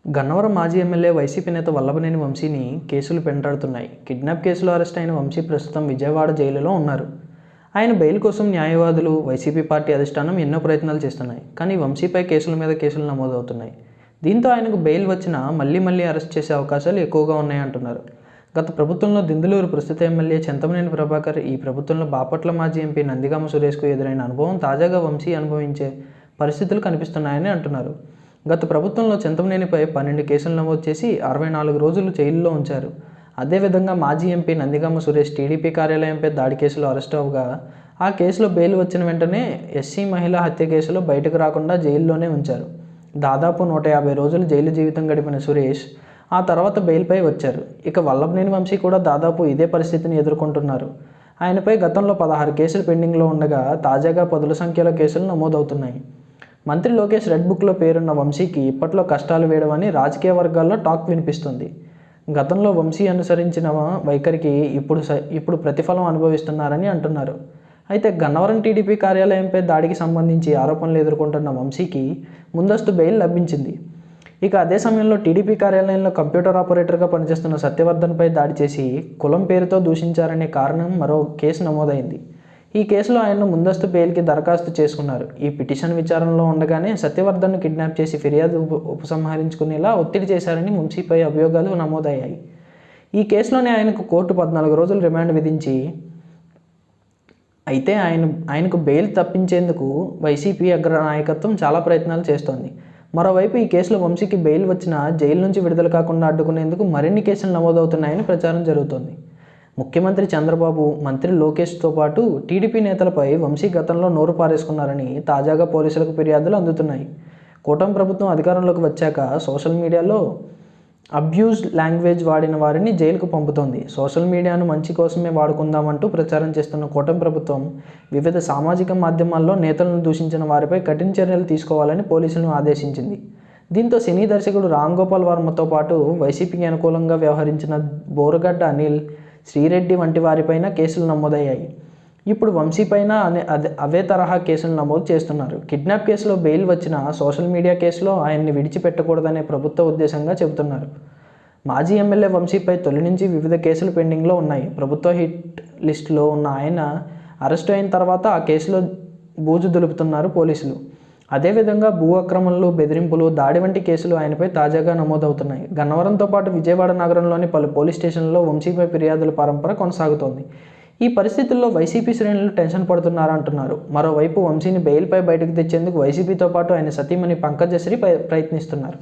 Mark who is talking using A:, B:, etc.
A: గన్నవరం మాజీ MLA YCP నేత వల్లభనేని వంశీని కేసులు వెంటాడుతున్నాయి. కిడ్నాప్ కేసులో అరెస్ట్ అయిన వంశీ ప్రస్తుతం విజయవాడ జైలులో ఉన్నారు. ఆయన బెయిల్ కోసం న్యాయవాదులు, వైసీపీ పార్టీ అధిష్టానం ఎన్నో ప్రయత్నాలు చేస్తున్నాయి. కానీ వంశీపై కేసుల మీద కేసులు నమోదవుతున్నాయి. దీంతో ఆయనకు బెయిల్ వచ్చినా మళ్ళీ అరెస్ట్ చేసే అవకాశాలు ఎక్కువగా ఉన్నాయంటున్నారు. గత ప్రభుత్వంలో దిందులూరు ప్రస్తుత ఎమ్మెల్యే చింతమనేని ప్రభాకర్, ఈ ప్రభుత్వంలో బాపట్ల మాజీ ఎంపీ నందిగామ సురేష్కు ఎదురైన అనుభవం తాజాగా వంశీ అనుభవించే పరిస్థితులు కనిపిస్తున్నాయని అంటున్నారు. గత ప్రభుత్వంలో చింతమనేనిపై 12 కేసులు నమోదు చేసి 64 రోజులు జైలులో ఉంచారు. అదేవిధంగా మాజీ ఎంపీ నందిగామ సురేష్ టీడీపీ కార్యాలయంపై దాడి కేసులో అరెస్ట్ అవగా ఆ కేసులో బెయిల్ వచ్చిన వెంటనే ఎస్సీ మహిళా హత్య కేసులో బయటకు రాకుండా జైల్లోనే ఉంచారు. దాదాపు 150 రోజులు జైలు జీవితం గడిపిన సురేష్ ఆ తర్వాత బెయిల్పై వచ్చారు. ఇక వల్లభనేని వంశీ కూడా దాదాపు ఇదే పరిస్థితిని ఎదుర్కొంటున్నారు. ఆయనపై గతంలో 16 కేసులు పెండింగ్లో ఉండగా తాజాగా పదుల సంఖ్యలో కేసులు నమోదవుతున్నాయి. మంత్రి లోకేష్ రెడ్ బుక్లో పేరున్న వంశీకి ఇప్పట్లో కష్టాలు వేయడమని రాజకీయ వర్గాల్లో టాక్ వినిపిస్తుంది. గతంలో వంశీ అనుసరించిన వైఖరికి ఇప్పుడు ప్రతిఫలం అనుభవిస్తున్నారని అంటున్నారు. అయితే గన్నవరం టీడీపీ కార్యాలయంపై దాడికి సంబంధించి ఆరోపణలు ఎదుర్కొంటున్న వంశీకి ముందస్తు బెయిల్ లభించింది. ఇక అదే సమయంలో టీడీపీ కార్యాలయంలో కంప్యూటర్ ఆపరేటర్గా పనిచేస్తున్న సత్యవర్ధన్పై దాడి చేసి కులం పేరుతో దూషించారనే కారణం మరో కేసు నమోదైంది. ఈ కేసులో ఆయన ముందస్తు బెయిల్కి దరఖాస్తు చేసుకున్నారు. ఈ పిటిషన్ విచారణలో ఉండగానే సత్యవర్ధన్ను కిడ్నాప్ చేసి ఫిర్యాదు ఉపసంహరించుకునేలా ఒత్తిడి చేశారని వంశీపై అభియోగాలు నమోదయ్యాయి. ఈ కేసులోనే ఆయనకు కోర్టు 14 రోజులు రిమాండ్ విధించి అయితే ఆయనకు బెయిల్ తప్పించేందుకు వైసీపీ అగ్ర నాయకత్వం చాలా ప్రయత్నాలు చేస్తోంది. మరోవైపు ఈ కేసులో వంశీకి బెయిల్ వచ్చినా జైలు నుంచి విడుదల కాకుండా అడ్డుకునేందుకు మరిన్ని కేసులు నమోదవుతున్నాయని ప్రచారం జరుగుతోంది. ముఖ్యమంత్రి చంద్రబాబు, మంత్రి లోకేష్తో పాటు టీడీపీ నేతలపై వంశీ గతంలో నోరు పారేసుకున్నారని తాజాగా పోలీసులకు ఫిర్యాదులు అందుతున్నాయి. కూటమి ప్రభుత్వం అధికారంలోకి వచ్చాక సోషల్ మీడియాలో అబ్యూజ్డ్ లాంగ్వేజ్ వాడిన వారిని జైలుకు పంపుతోంది. సోషల్ మీడియాను మంచి కోసమే వాడుకుందామంటూ ప్రచారం చేస్తున్న కూటమి ప్రభుత్వం వివిధ సామాజిక మాధ్యమాల్లో నేతలను దూషించిన వారిపై కఠిన చర్యలు తీసుకోవాలని పోలీసులను ఆదేశించింది. దీంతో సినీ దర్శకుడు రామ్ గోపాల్ వర్మతో పాటు వైసీపీకి అనుకూలంగా వ్యవహరించిన బోరుగడ్డ అనిల్, శ్రీరెడ్డి వంటి వారిపైన కేసులు నమోదయ్యాయి. ఇప్పుడు వంశీపైన అవే తరహా కేసులు నమోదు చేస్తున్నారు. కిడ్నాప్ కేసులో బెయిల్ వచ్చిన సోషల్ మీడియా కేసులో ఆయన్ని విడిచిపెట్టకూడదనే ప్రభుత్వ ఉద్దేశంగా చెబుతున్నారు. మాజీ ఎమ్మెల్యే వంశీపై తొలి నుంచి వివిధ కేసులు పెండింగ్లో ఉన్నాయి. ప్రభుత్వ హిట్ లిస్టులో ఉన్న ఆయన అరెస్టు అయిన తర్వాత ఆ కేసులో బూజు దులుపుతున్నారు పోలీసులు. అదేవిధంగా భూ అక్రమాలు, బెదిరింపులు, దాడి వంటి కేసులు ఆయనపై తాజాగా నమోదవుతున్నాయి. గన్నవరంతో పాటు విజయవాడ నగరంలోని పలు పోలీస్ స్టేషన్లలో వంశీపై ఫిర్యాదుల పరంపర కొనసాగుతోంది. ఈ పరిస్థితుల్లో వైసీపీ శ్రేణులు టెన్షన్ పడుతున్నారంటున్నారు. మరోవైపు వంశీని బెయిల్పై బయటకు తెచ్చేందుకు వైసీపీతో పాటు ఆయన సతీమణి పంకజశ్రీ ప్రయత్నిస్తున్నారు.